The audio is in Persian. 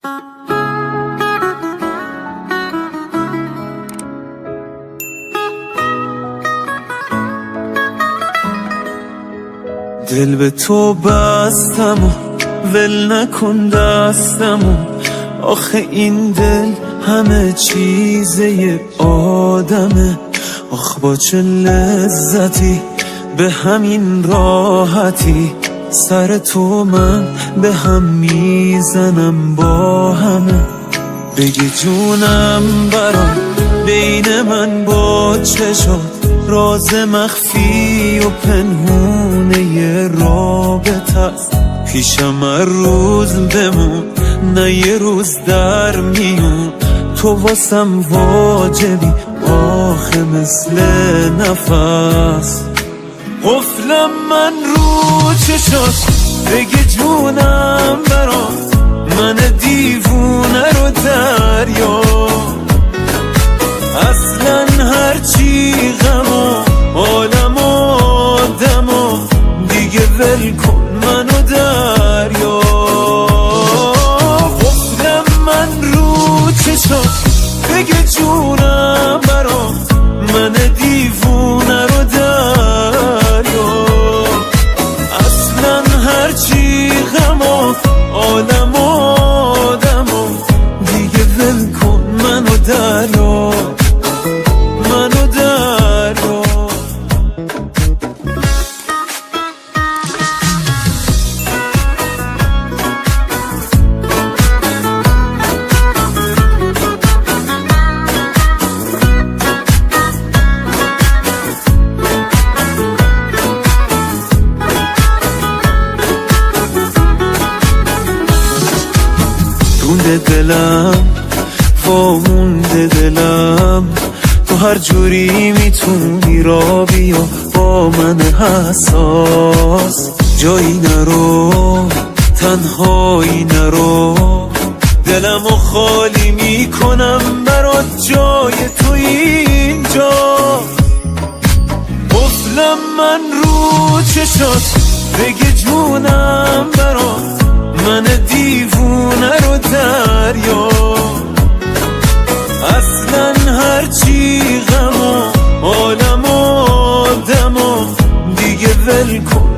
دل به تو بستم و ول نکن دستم، آخه این دل همه چیزه آدمه. آخ با چه لذتی به همین راحتی، سر تو من به هم میزنم با همه. بگی جونم برام بین من با چه شد، راز مخفی و پنهونه ی رابطه است. پیشم هر روز بمون نه یه روز در میون، تو واسم واجبی آخه مثل نفس. قفلم من رو چشاش بگی جونم برات، من دیوونه رو دریا. اصلا هرچی غم و عالم و آدم و دیگه ول کن منو دریا. قفلم من رو چشاش بگی جونم برات، من دیوونه رو دریا. اصلا هرچی غم و عالم و آدم و دیگه ول کن منو دریا. دلم وامونده دلم، تو هر جوری میتونی را بیا با من حساس. جایی نرو تنهایی نرو، دلمو خالی میکنم برات جای تو اینجا. قفلم من رو چشات بگی جونم برات، من دیوونه رو دریا. اصلا هرچی غم و عالم و آدم و دیگه ول کن